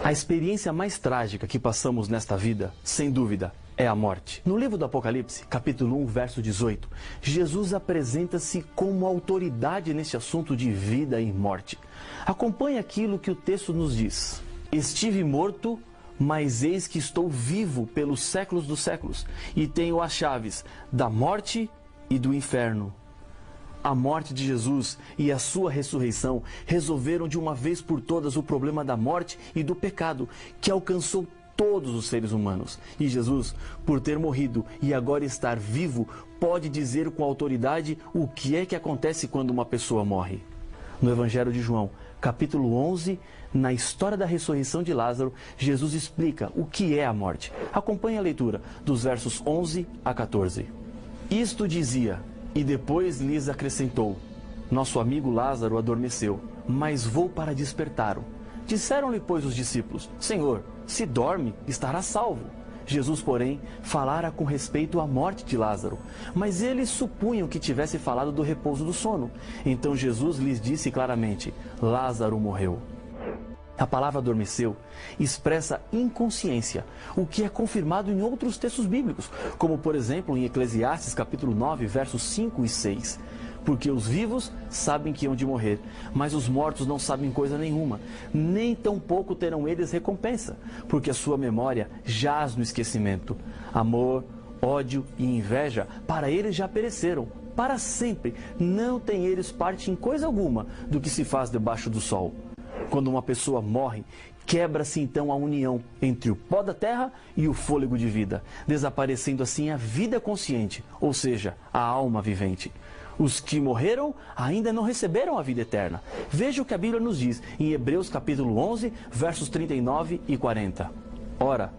A experiência mais trágica que passamos nesta vida, sem dúvida, é a morte. No livro do Apocalipse, capítulo 1, verso 18, Jesus apresenta-se como autoridade neste assunto de vida e morte. Acompanhe aquilo que o texto nos diz. Estive morto, mas eis que estou vivo pelos séculos dos séculos, e tenho as chaves da morte e do inferno. A morte de Jesus e a sua ressurreição resolveram de uma vez por todas o problema da morte e do pecado, que alcançou todos os seres humanos. E Jesus, por ter morrido e agora estar vivo, pode dizer com autoridade o que é que acontece quando uma pessoa morre. No Evangelho de João, capítulo 11, na história da ressurreição de Lázaro, Jesus explica o que é a morte. Acompanhe a leitura dos versos 11 a 14. Isto dizia, e depois lhes acrescentou: nosso amigo Lázaro adormeceu, mas vou para despertá-lo. Disseram-lhe, pois, os discípulos: Senhor, se dorme, estará salvo. Jesus, porém, falara com respeito à morte de Lázaro, mas eles supunham que tivesse falado do repouso do sono. Então Jesus lhes disse claramente: Lázaro morreu. A palavra adormeceu expressa inconsciência, o que é confirmado em outros textos bíblicos, como por exemplo em Eclesiastes capítulo 9, versos 5 e 6. Porque os vivos sabem que hão de morrer, mas os mortos não sabem coisa nenhuma, nem tampouco terão eles recompensa, porque a sua memória jaz no esquecimento. Amor, ódio e inveja para eles já pereceram, para sempre não têm eles parte em coisa alguma do que se faz debaixo do sol. Quando uma pessoa morre, quebra-se então a união entre o pó da terra e o fôlego de vida, desaparecendo assim a vida consciente, ou seja, a alma vivente. Os que morreram ainda não receberam a vida eterna. Veja o que a Bíblia nos diz em Hebreus capítulo 11, versos 39 e 40. Ora,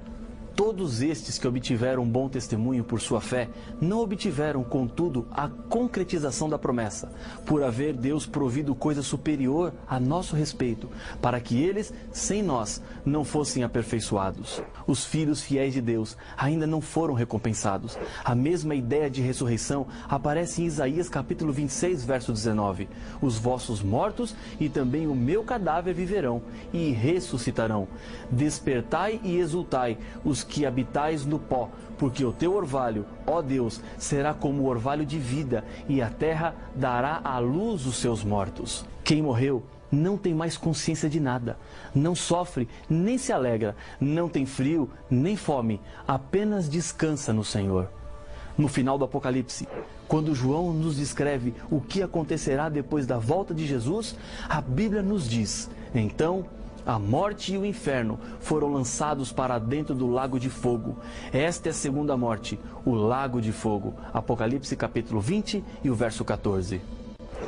todos estes que obtiveram um bom testemunho por sua fé, não obtiveram, contudo, a concretização da promessa, por haver Deus provido coisa superior a nosso respeito, para que eles, sem nós, não fossem aperfeiçoados. Os filhos fiéis de Deus ainda não foram recompensados. A mesma ideia de ressurreição aparece em Isaías capítulo 26, verso 19. Os vossos mortos e também o meu cadáver viverão e ressuscitarão. Despertai e exultai, os que habitais no pó, porque o teu orvalho, ó Deus, será como o orvalho de vida, e a terra dará à luz os seus mortos. Quem morreu não tem mais consciência de nada, não sofre nem se alegra, não tem frio nem fome, apenas descansa no Senhor. No final do Apocalipse, quando João nos descreve o que acontecerá depois da volta de Jesus, a Bíblia nos diz: então a morte e o inferno foram lançados para dentro do lago de fogo. Esta é a segunda morte, o lago de fogo. Apocalipse capítulo 20 e o verso 14.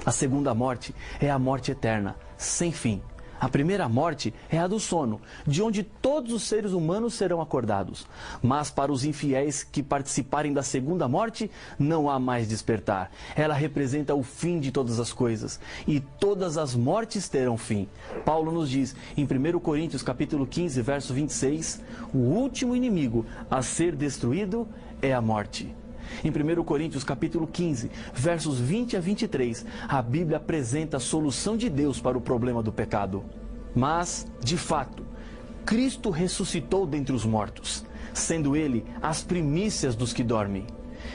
A segunda morte é a morte eterna, sem fim. A primeira morte é a do sono, de onde todos os seres humanos serão acordados. Mas para os infiéis que participarem da segunda morte, não há mais despertar. Ela representa o fim de todas as coisas, e todas as mortes terão fim. Paulo nos diz em 1 Coríntios capítulo 15, verso 26, o último inimigo a ser destruído é a morte. Em 1 Coríntios capítulo 15, versos 20 a 23, a Bíblia apresenta a solução de Deus para o problema do pecado. Mas, de fato, Cristo ressuscitou dentre os mortos, sendo Ele as primícias dos que dormem.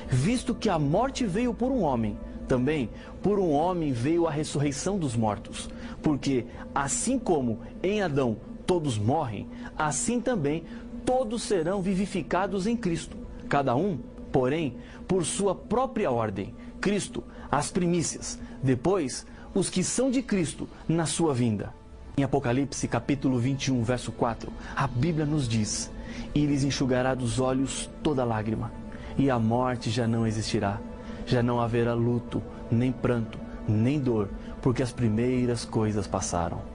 Visto que a morte veio por um homem, também por um homem veio a ressurreição dos mortos. Porque, assim como em Adão todos morrem, assim também todos serão vivificados em Cristo, cada um, porém, por sua própria ordem. Cristo, as primícias, depois, os que são de Cristo na sua vinda. Em Apocalipse, capítulo 21, verso 4, a Bíblia nos diz: e lhes enxugará dos olhos toda lágrima, e a morte já não existirá. Já não haverá luto, nem pranto, nem dor, porque as primeiras coisas passaram.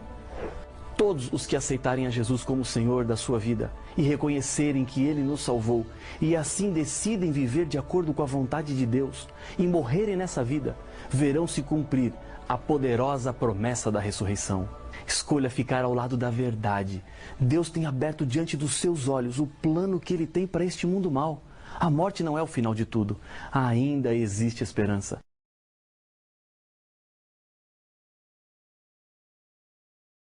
Todos os que aceitarem a Jesus como Senhor da sua vida e reconhecerem que Ele nos salvou e assim decidem viver de acordo com a vontade de Deus e morrerem nessa vida, verão se cumprir a poderosa promessa da ressurreição. Escolha ficar ao lado da verdade. Deus tem aberto diante dos seus olhos o plano que Ele tem para este mundo mau. A morte não é o final de tudo. Ainda existe esperança.